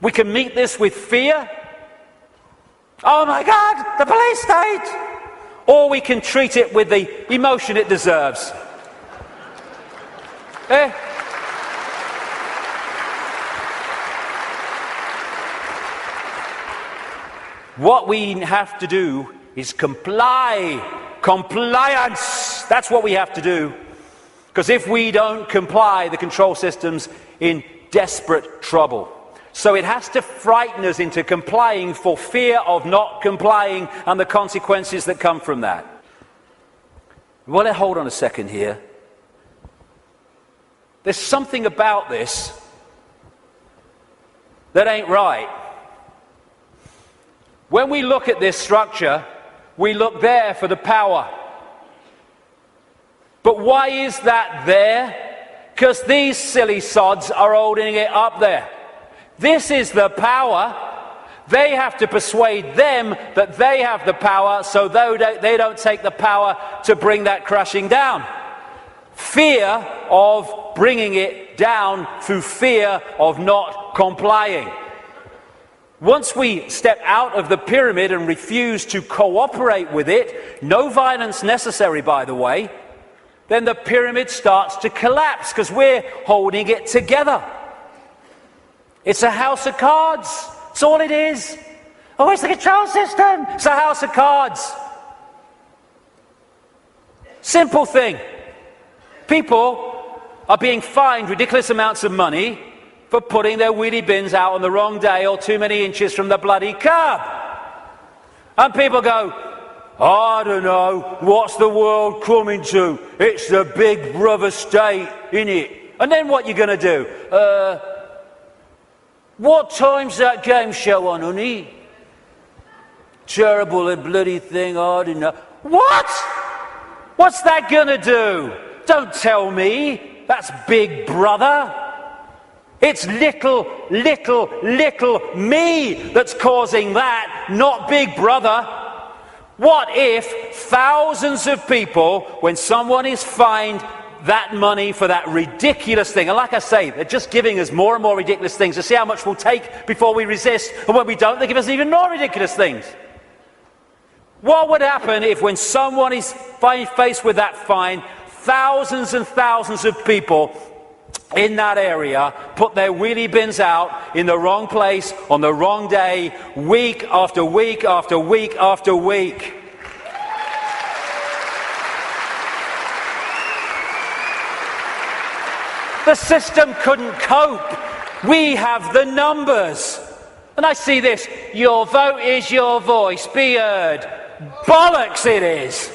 We can meet this with fear. Oh my God, the police state! Or we can treat it with the emotion it deserves. What we have to do is comply. Compliance! That's what we have to do. Because if we don't comply, the control system's in desperate trouble. So it has to frighten us into complying for fear of not complying and the consequences that come from that. Well, hold on a second here. There's something about this that ain't right. When we look at this structure, we look there for the power. But why is that there? Because these silly sods are holding it up there. This is the power. They have to persuade them that they have the power, so they don't take the power to bring that crashing down. Fear of bringing it down through fear of not complying. Once we step out of the pyramid and refuse to cooperate with it, no violence necessary, by the way, then the pyramid starts to collapse because we're holding it together. It's a house of cards. That's all it is. Oh, it's the control system. It's a house of cards. Simple thing. People are being fined ridiculous amounts of money for putting their wheelie bins out on the wrong day or too many inches from the bloody curb. And people go, I don't know, what's the world coming to? It's the big brother state, innit? And then what you going to do? What time's that game show on, honey? Terrible and bloody thing, I don't know. What? What's that going to do? Don't tell me. That's Big Brother. It's little me that's causing that, not Big Brother. What if thousands of people, when someone is fined that money for that ridiculous thing, and like I say, they're just giving us more and more ridiculous things to see how much we'll take before we resist, and when we don't, they give us even more ridiculous things. What would happen if when someone is faced with that fine, thousands and thousands of people in that area put their wheelie bins out in the wrong place on the wrong day, week after week after week after week? The system couldn't cope. We have the numbers. And I see this, your vote is your voice, be heard. Bollocks it is.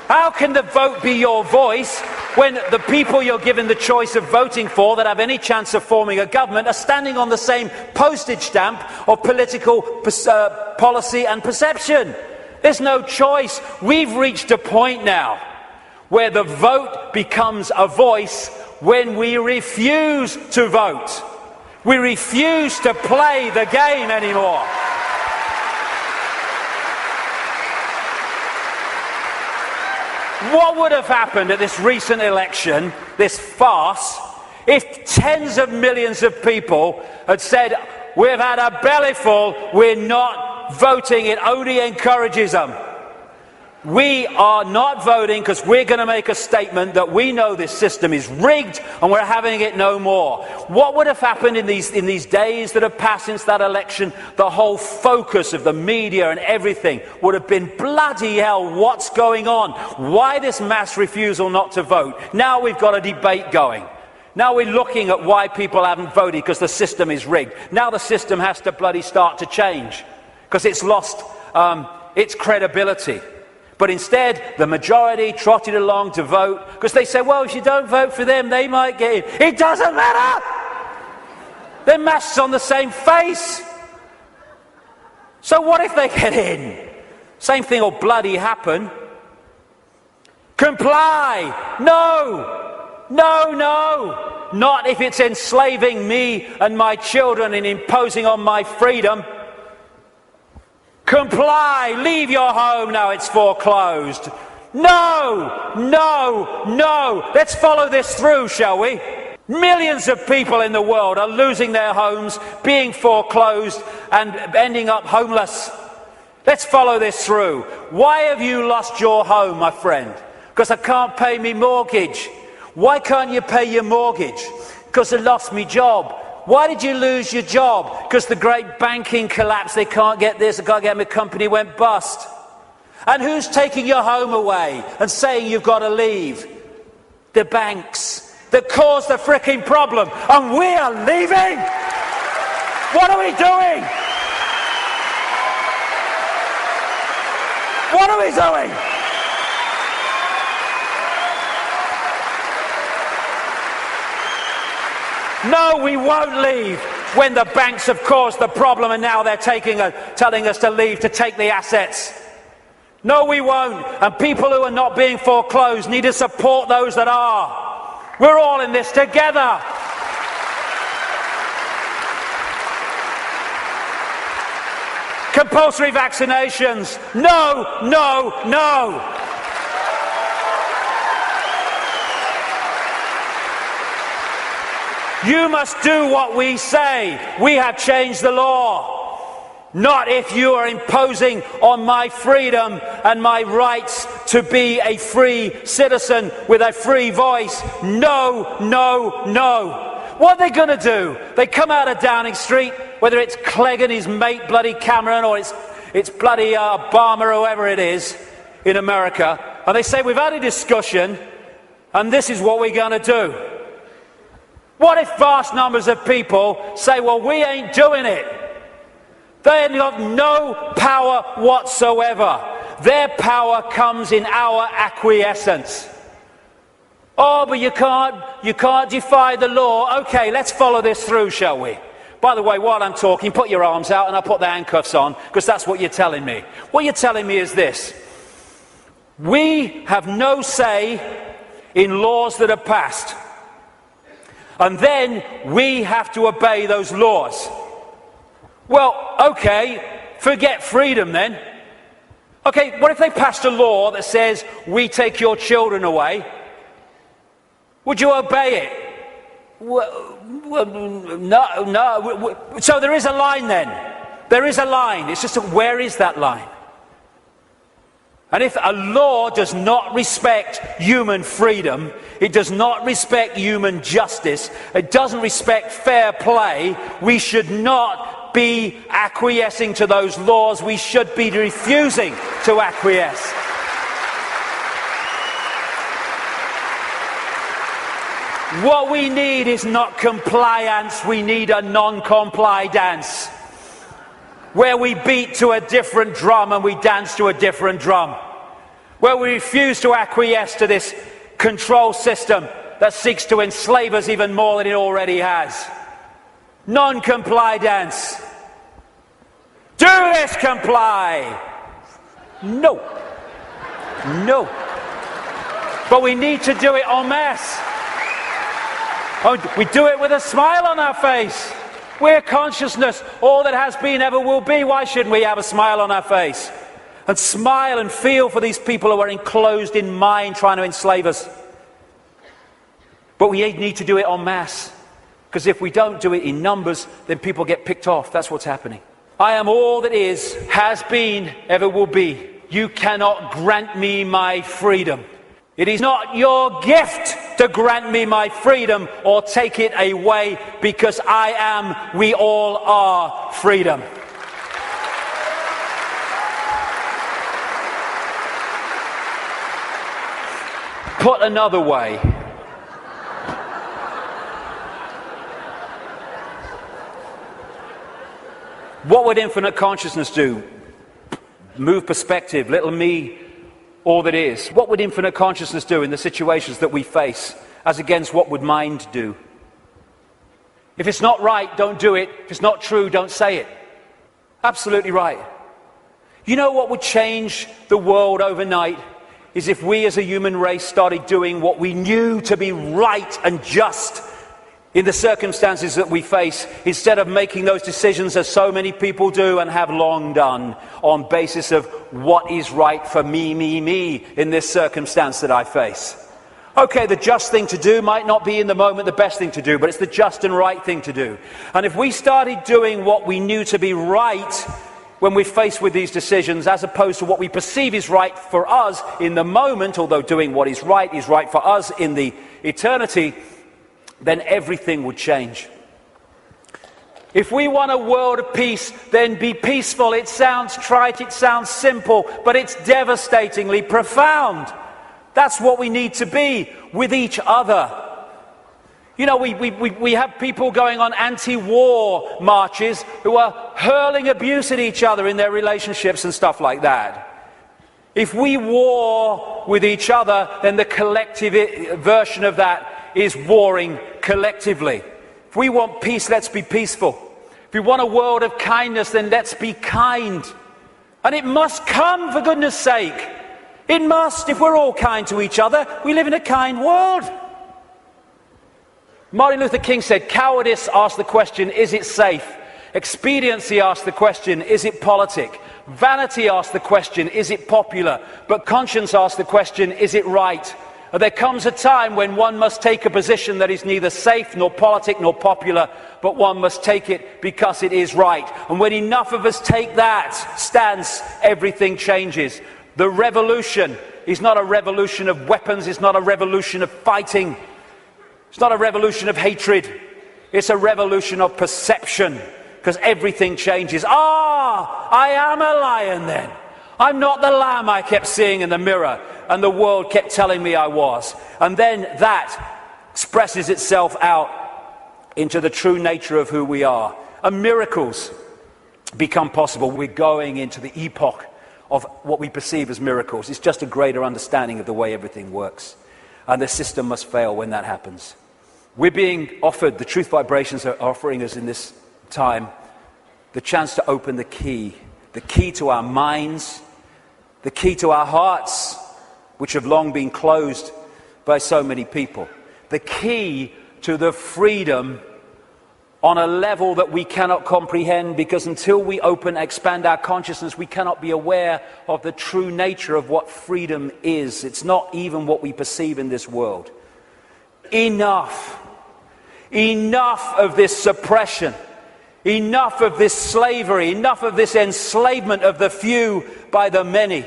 How can the vote be your voice when the people you're given the choice of voting for that have any chance of forming a government are standing on the same postage stamp of political policy and perception? There's no choice. We've reached a point now where the vote becomes a voice when we refuse to vote. We refuse to play the game anymore. What would have happened at this recent election, this farce, if tens of millions of people had said, we've had a bellyful, we're not voting, it only encourages them. We are not voting because we're going to make a statement that we know this system is rigged and we're having it no more. What would have happened in these days that have passed since that election? The whole focus of the media and everything would have been, bloody hell, what's going on? Why this mass refusal not to vote? Now we've got a debate going. Now we're looking at why people haven't voted because the system is rigged. Now the system has to bloody start to change because it's lost its credibility. But instead, the majority trotted along to vote because they said, well, if you don't vote for them, they might get in. It doesn't matter! They're masks on the same face. So what if they get in? Same thing will bloody happen. Comply! No! No, no! Not if it's enslaving me and my children and imposing on my freedom. Comply, leave your home now it's foreclosed. No, no, no. Let's follow this through, shall we? Millions of people in the world are losing their homes, being foreclosed, and ending up homeless. Let's follow this through. Why have you lost your home, my friend? Because I can't pay me mortgage. Why can't you pay your mortgage? Because I lost my job. Why did you lose your job? Because the great banking collapse, they can't get this, they can't get my company went bust. And who's taking your home away and saying you've got to leave? The banks that caused the fricking problem, and we are leaving. What are we doing? What are we doing? No, we won't leave when the banks have caused the problem and now they're telling us to leave to take the assets. No, we won't. And people who are not being foreclosed need to support those that are. We're all in this together. Compulsory vaccinations. No, no, no. You must do what we say. We have changed the law. Not if you are imposing on my freedom and my rights to be a free citizen with a free voice. No, no, no. What are they going to do? They come out of Downing Street, whether it's Clegg and his mate bloody Cameron, or it's bloody Obama, or whoever it is in America, and they say, we've had a discussion and this is what we're going to do. What if vast numbers of people say, well, we ain't doing it? They have got no power whatsoever. Their power comes in our acquiescence. Oh, but you can't defy the law. Okay, let's follow this through, shall we? By the way, while I'm talking, put your arms out and I'll put the handcuffs on, because that's what you're telling me. What you're telling me is this. We have no say in laws that are passed. And then we have to obey those laws. Well, okay, forget freedom then. Okay, what if they passed a law that says we take your children away? Would you obey it? Well, no. So there is a line then. There is a line. It's just where is that line? And if a law does not respect human freedom, it does not respect human justice, it doesn't respect fair play, we should not be acquiescing to those laws. We should be refusing to acquiesce. What we need is not compliance, we need a non-comply dance, where we beat to a different drum and we dance to a different drum, where we refuse to acquiesce to this control system that seeks to enslave us even more than it already has. Non-comply dance. Do this, comply. No. No. But we need to do it en masse. Oh, we do it with a smile on our face. We're consciousness. All that has been, ever will be. Why shouldn't we have a smile on our face? And smile and feel for these people who are enclosed in mind trying to enslave us. But we need to do it en masse. Because if we don't do it in numbers, then people get picked off. That's what's happening. I am all that is, has been, ever will be. You cannot grant me my freedom. It is not your gift to grant me my freedom or take it away, because I am, we all are, freedom. Put another way, what would infinite consciousness do? Move perspective, little me, all that is. What would infinite consciousness do in the situations that we face, as against what would mind do? If it's not right, don't do it. If it's not true, don't say it. Absolutely right. You know what would change the world overnight? Is if we as a human race started doing what we knew to be right and just in the circumstances that we face, instead of making those decisions as so many people do and have long done on basis of what is right for me in this circumstance that I face. Okay, the just thing to do might not be in the moment the best thing to do, but it's the just and right thing to do. And if we started doing what we knew to be right when we're faced with these decisions, as opposed to what we perceive is right for us in the moment, although doing what is right for us in the eternity, then everything would change. If we want a world of peace, then be peaceful. It sounds trite, it sounds simple, but it's devastatingly profound. That's what we need to be with each other. You know, we have people going on anti-war marches who are hurling abuse at each other in their relationships and stuff like that. If we war with each other, then the collective version of that is warring collectively. If we want peace, let's be peaceful. If we want a world of kindness, then let's be kind. And it must come, for goodness sake. It must, if we're all kind to each other. We live in a kind world. Martin Luther King said, cowardice asks the question, is it safe? Expediency asks the question, is it politic? Vanity asks the question, is it popular? But conscience asks the question, is it right? And there comes a time when one must take a position that is neither safe, nor politic, nor popular, but one must take it because it is right. And when enough of us take that stance, everything changes. The revolution is not a revolution of weapons, it's not a revolution of fighting, it's not a revolution of hatred, it's a revolution of perception, because everything changes. I am a lion then. I'm not the lamb I kept seeing in the mirror and the world kept telling me I was. And then that expresses itself out into the true nature of who we are. And miracles become possible. We're going into the epoch of what we perceive as miracles. It's just a greater understanding of the way everything works. And the system must fail when that happens. We're being offered, the truth vibrations are offering us in this time, the chance to open the key to our minds, the key to our hearts, which have long been closed by so many people, the key to the freedom on a level that we cannot comprehend, because until we expand our consciousness, we cannot be aware of the true nature of what freedom is. It's not even what we perceive in this world. Enough of this suppression, enough of this slavery, enough of this enslavement of the few by the many.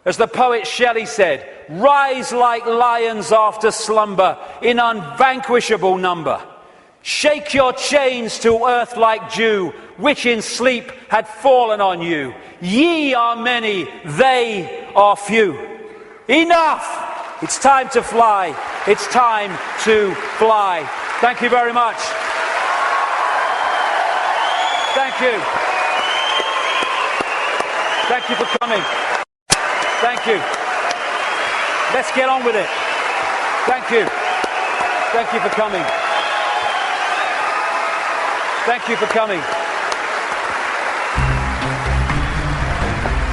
As the poet Shelley said, rise like lions after slumber in unvanquishable number. Shake your chains to earth like dew, which in sleep had fallen on you. Ye are many, they are few. Enough! It's time to fly. It's time to fly. Thank you very much. Thank you. Thank you for coming. Thank you. Let's get on with it. Thank you. Thank you for coming. Thank you for coming.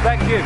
Thank you.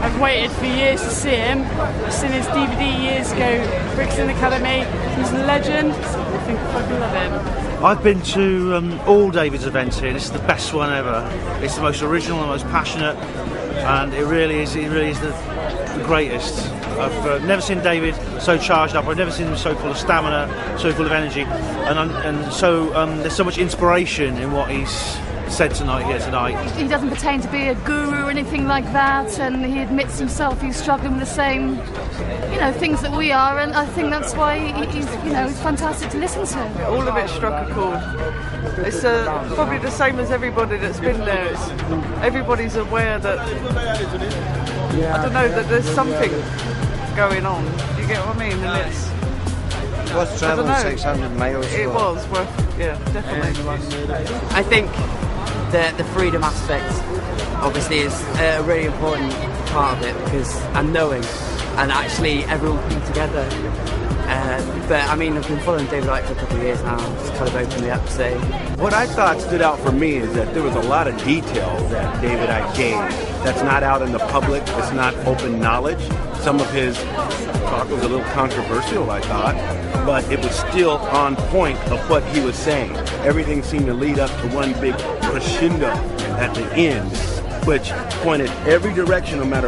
I've waited for years to see him. I've seen his DVD years ago, Brixton Academy. He's a legend. I think I fucking love him. I've been to all David's events here. This is the best one ever. It's the most original, the most passionate, and it really is the greatest. I've never seen David so charged up. I've never seen him so full of stamina, so full of energy, and so there's so much inspiration in what he's said here tonight. He doesn't pretend to be a guru or anything like that, and he admits himself he's struggling with the same, things that we are, and I think that's why he's fantastic to listen to. All of it struck a chord. It's probably the same as everybody that's been there. Everybody's aware that, I don't know, that there's something going on. You get what I mean? And it's was travel 600 miles. It was worth, yeah, definitely. I think the freedom aspect obviously is a really important part of it, because and knowing and actually everyone coming together. But I mean, I've been following David Icke for a couple of years now, just kind of opened me up to say. What I thought stood out for me is that there was a lot of detail that David Icke gave that's not out in the public, it's not open knowledge. Some of his talk was a little controversial, I thought, but it was still on point of what he was saying. Everything seemed to lead up to one big crescendo at the end, which pointed every direction, no matter